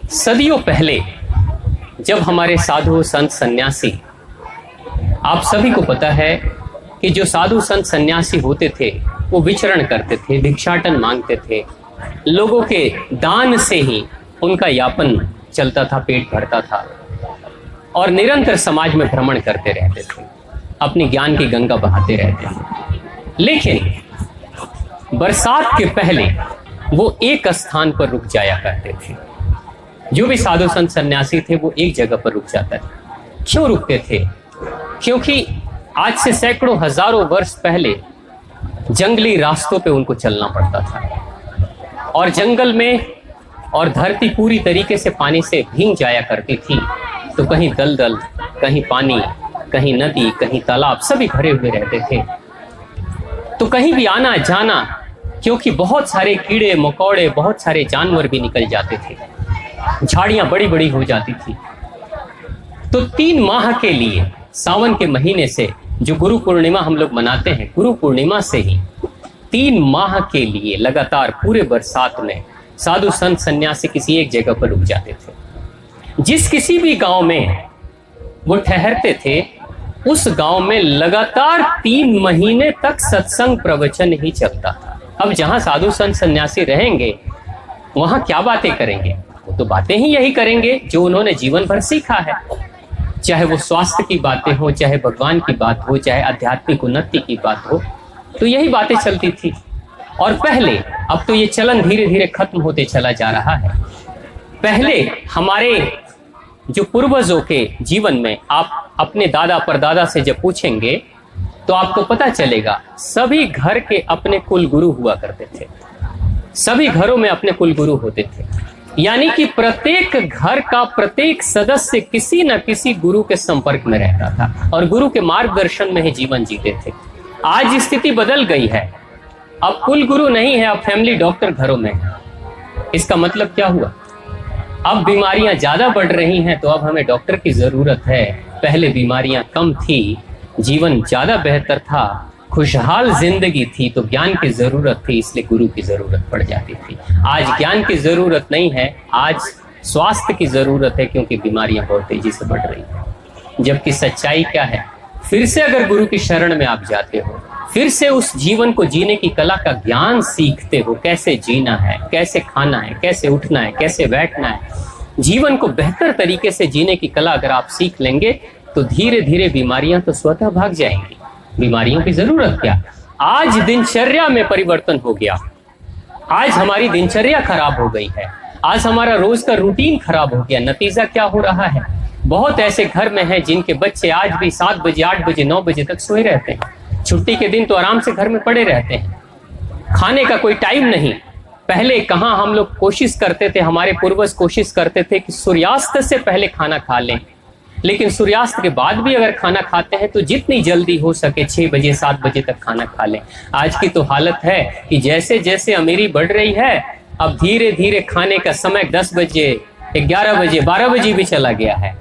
सदियों पहले जब हमारे साधु संत सन्यासी, आप सभी को पता है कि जो साधु संत सन्यासी होते थे वो विचरण करते थे, भिक्षाटन मांगते थे, लोगों के दान से ही उनका यापन चलता था, पेट भरता था और निरंतर समाज में भ्रमण करते रहते थे, अपनी ज्ञान की गंगा बहाते रहते थे। लेकिन बरसात के पहले वो एक स्थान पर रुक जाया करते थे। जो भी साधु संत सन्यासी थे वो एक जगह पर रुक जाता था। क्यों रुकते थे? क्योंकि आज से सैकड़ों हजारों वर्ष पहले जंगली रास्तों पे उनको चलना पड़ता था और जंगल में और धरती पूरी तरीके से पानी से भीग जाया करती थी। तो कहीं दलदल, कहीं पानी, कहीं नदी, कहीं तालाब, सभी भरे हुए रहते थे। तो कहीं भी आना जाना, क्योंकि बहुत सारे कीड़े मकोड़े, बहुत सारे जानवर भी निकल जाते थे, झाड़ियां बड़ी बड़ी हो जाती थी। तो 3 माह के लिए सावन के महीने से, जो गुरु पूर्णिमा हम लोग मनाते हैं, गुरु पूर्णिमा से ही 3 माह के लिए लगातार पूरे बरसात में साधु संत सन्यासी किसी एक जगह पर रुक जाते थे। जिस किसी भी गांव में वो ठहरते थे उस गांव में लगातार 3 महीने तक सत्संग प्रवचन ही चलता था। अब जहां साधु संत सन्यासी रहेंगे वहां क्या बातें करेंगे? वो तो बातें ही यही करेंगे जो उन्होंने जीवन भर सीखा है, चाहे वो स्वास्थ्य की बातें हो, चाहे भगवान की बात हो, चाहे आध्यात्मिक उन्नति की बात हो, तो यही बातें चलती थी। और पहले, अब तो ये चलन धीरे धीरे खत्म होते चला जा रहा है। पहले हमारे जो पूर्वजों के जीवन में आप अपने दादा परदादा से जब पूछेंगे तो आपको पता चलेगा सभी घर के अपने कुल गुरु हुआ करते थे। सभी घरों में अपने कुल गुरु होते थे, यानी कि प्रत्येक घर का प्रत्येक सदस्य किसी न किसी गुरु के संपर्क में रहता था और गुरु के मार्गदर्शन में ही जीवन जीते थे। आज स्थिति बदल गई है, अब कुल गुरु नहीं है, अब फैमिली डॉक्टर घरों में है। इसका मतलब क्या हुआ? अब बीमारियां ज्यादा बढ़ रही हैं तो अब हमें डॉक्टर की जरूरत है। पहले बीमारियां कम थी, जीवन ज्यादा बेहतर था, खुशहाल जिंदगी थी, तो ज्ञान की जरूरत थी, इसलिए गुरु की जरूरत पड़ जाती थी। आज ज्ञान की जरूरत नहीं है, आज स्वास्थ्य की जरूरत है, क्योंकि बीमारियां बहुत तेजी से बढ़ रही हैं। जबकि सच्चाई क्या है? फिर से अगर गुरु की शरण में आप जाते हो, फिर से उस जीवन को जीने की कला का ज्ञान सीखते हो, कैसे जीना है, कैसे खाना है, कैसे उठना है, कैसे बैठना है, जीवन को बेहतर तरीके से जीने की कला अगर आप सीख लेंगे तो धीरे धीरे बीमारियां तो स्वतः भाग जाएंगी। बीमारियों की जरूरत क्या? आज दिनचर्या में परिवर्तन हो गया, आज हमारी दिनचर्या खराब हो गई है, आज हमारा रोज का रूटीन खराब हो गया। नतीजा क्या हो रहा है? बहुत ऐसे घर में हैं जिनके बच्चे आज भी 7 बजे, 8 बजे, 9 बजे तक सोए रहते हैं। छुट्टी के दिन तो आराम से घर में पड़े रहते हैं, खाने का कोई टाइम नहीं। पहले कहाँ हम लोग कोशिश करते थे, हमारे पूर्वज कोशिश करते थे कि सूर्यास्त से पहले खाना खा लें, लेकिन सूर्यास्त के बाद भी अगर खाना खाते हैं तो जितनी जल्दी हो सके 6 बजे 7 बजे तक खाना खा लें। आज की तो हालत है कि जैसे जैसे अमीरी बढ़ रही है, अब धीरे धीरे खाने का समय 10 बजे, 11 बजे, 12 बजे भी चला गया है।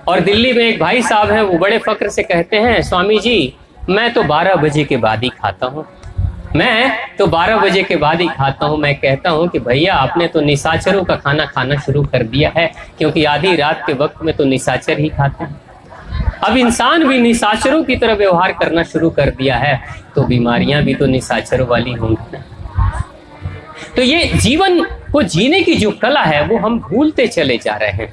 और दिल्ली में एक भाई साहब हैं, वो बड़े फक्र से कहते हैं, स्वामी जी मैं तो 12 बजे के बाद ही खाता हूँ, मैं तो 12 बजे के बाद ही खाता हूँ। मैं कहता हूँ कि भैया आपने तो निशाचरों का खाना खाना शुरू कर दिया है, क्योंकि आधी रात के वक्त में तो निशाचर ही खाते हैं। अब इंसान भी निशाचरों की तरह व्यवहार करना शुरू कर दिया है, तो बीमारियां भी तो निशाचरों वाली होंगी। तो ये जीवन को जीने की जो कला है वो हम भूलते चले जा रहे हैं।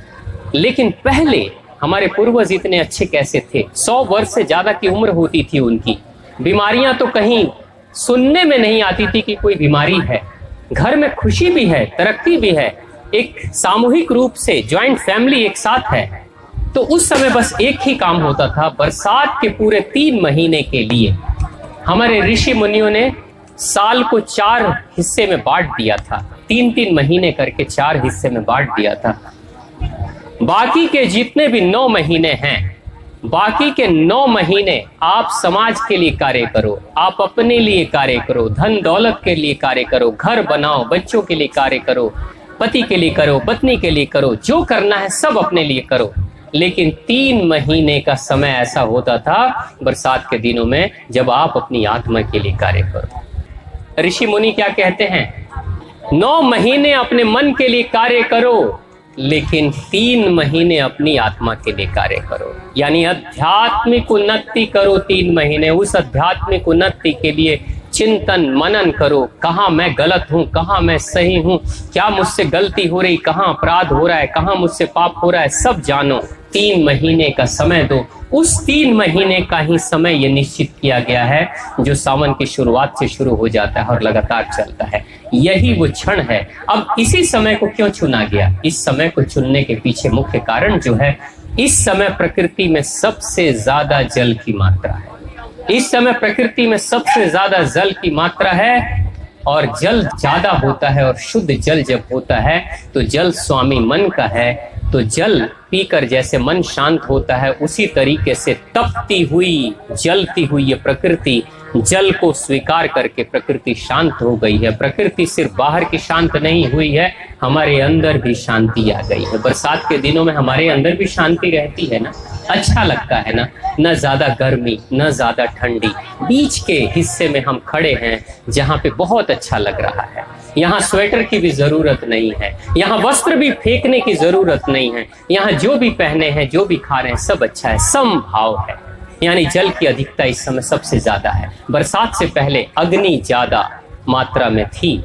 लेकिन पहले हमारे पूर्वज इतने अच्छे कैसे थे? 100 वर्ष से ज्यादा की उम्र होती थी उनकी। बीमारियां तो कहीं सुनने में नहीं आती थी कि कोई बीमारी है। घर में खुशी भी है, तरक्की भी है, एक सामूहिक रूप से ज्वाइंट फैमिली एक साथ है। तो उस समय बस एक ही काम होता था, बरसात के पूरे 3 महीने के लिए हमारे ऋषि मुनियों ने साल को 4 हिस्से में बांट दिया था। 3-3 महीने करके 4 हिस्से में बांट दिया था। बाकी के जितने भी 9 महीने हैं, बाकी के 9 महीने आप समाज के लिए कार्य करो, आप अपने लिए कार्य करो, धन दौलत के लिए कार्य करो, घर बनाओ, बच्चों के लिए कार्य करो, पति के लिए करो, पत्नी के लिए करो, जो करना है सब अपने लिए करो। लेकिन 3 महीने का समय ऐसा होता था बरसात के दिनों में जब आप अपनी आत्मा के लिए कार्य करो। ऋषि मुनि क्या कहते हैं? 9 महीने अपने मन के लिए कार्य करो, लेकिन 3 महीने अपनी आत्मा के लिए कार्य करो, यानी आध्यात्मिक उन्नति करो। 3 महीने उस आध्यात्मिक उन्नति के लिए चिंतन मनन करो, कहाँ मैं गलत हूँ, कहाँ मैं सही हूँ, क्या मुझसे गलती हो रही, कहाँ अपराध हो रहा है, कहाँ मुझसे पाप हो रहा है, सब जानो। 3 महीने का समय दो। उस 3 महीने का ही समय ये निश्चित किया गया है जो सावन की शुरुआत से शुरू हो जाता है और लगातार चलता है। यही वो क्षण है। अब इसी समय को क्यों चुना गया? इस समय को चुनने के पीछे मुख्य कारण जो है, इस समय प्रकृति में सबसे ज्यादा जल की मात्रा है। इस समय प्रकृति में सबसे ज्यादा जल की मात्रा है, और जल ज्यादा होता है और शुद्ध जल जब होता है तो जल स्वामी मन का है। तो जल पीकर जैसे मन शांत होता है, उसी तरीके से तपती हुई जलती हुई ये प्रकृति, जल को स्वीकार करके प्रकृति शांत हो गई है। प्रकृति सिर्फ बाहर की शांत नहीं हुई है, हमारे अंदर भी शांति आ गई है। बरसात के दिनों में हमारे अंदर भी शांति रहती है ना, अच्छा लगता है ना, न ज्यादा गर्मी न ज्यादा ठंडी, बीच के हिस्से में हम खड़े हैं जहाँ पे बहुत अच्छा लग रहा है। यहाँ स्वेटर की भी जरूरत नहीं है, यहाँ वस्त्र भी फेंकने की जरूरत नहीं है, यहाँ जो भी पहने हैं जो भी खा रहे हैं सब अच्छा है, समभाव है। यानी जल की अधिकता इस समय सबसे ज्यादा है। बरसात से पहले अग्नि ज्यादा मात्रा में थी,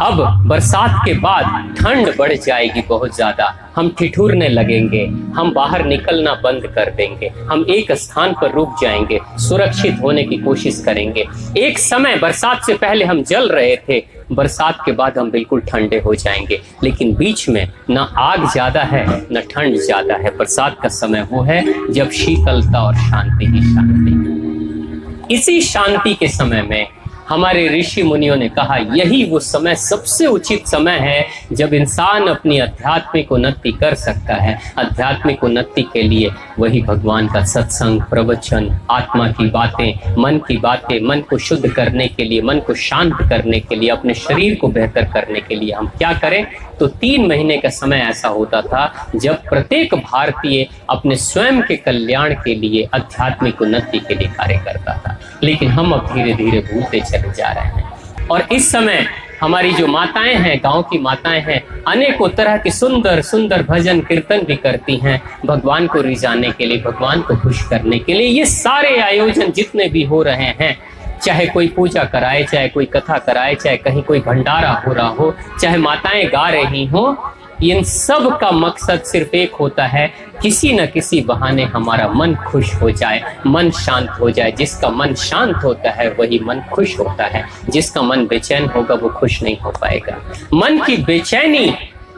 अब बरसात के बाद ठंड बढ़ जाएगी बहुत ज्यादा, हम ठिठुरने लगेंगे, हम बाहर निकलना बंद कर देंगे, हम एक स्थान पर रुक जाएंगे, सुरक्षित होने की कोशिश करेंगे। एक समय बरसात से पहले हम जल रहे थे, बरसात के बाद हम बिल्कुल ठंडे हो जाएंगे, लेकिन बीच में न आग ज्यादा है न ठंड ज्यादा है। बरसात का समय वो है जब शीतलता और शांति ही शांति। इसी शांति के समय में हमारे ऋषि मुनियों ने कहा यही वो समय सबसे उचित समय है जब इंसान अपनी आध्यात्मिक उन्नति कर सकता है। आध्यात्मिक उन्नति के लिए वही भगवान का सत्संग, प्रवचन, आत्मा की बातें, मन की बातें, मन को शुद्ध करने के लिए, मन को शांत करने के लिए, अपने शरीर को बेहतर करने के लिए हम क्या करें। तो 3 महीने का समय ऐसा होता था जब प्रत्येक भारतीय अपने स्वयं के कल्याण के लिए आध्यात्मिक उन्नति के लिए कार्य करता था। लेकिन हम अब धीरे धीरे भूलते चले जा रहे हैं। और इस समय हमारी जो माताएं हैं, गांव की माताएं हैं, अनेकों तरह के सुंदर सुंदर भजन कीर्तन भी करती हैं भगवान को रिझाने के लिए, भगवान को खुश करने के लिए। ये सारे आयोजन जितने भी हो रहे हैं, चाहे कोई पूजा कराए, चाहे कोई कथा कराए, चाहे कहीं कोई भंडारा हो रहा हो, चाहे माताएं गा रही हो, इन सब का मकसद सिर्फ एक होता है, किसी न किसी बहाने हमारा मन खुश हो जाए, मन शांत हो जाए। जिसका मन शांत होता है वही मन खुश होता है, जिसका मन बेचैन होगा वो खुश नहीं हो पाएगा। मन की बेचैनी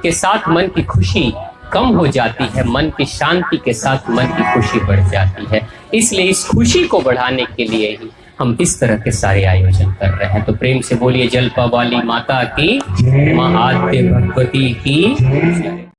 के साथ मन की खुशी कम हो जाती है, मन की शांति के साथ मन की खुशी बढ़ जाती है। इसलिए इस खुशी को बढ़ाने के लिए ही हम इस तरह के सारे आयोजन कर रहे हैं। तो प्रेम से बोलिए जलपा वाली माता की, महाआद्य भगवती की।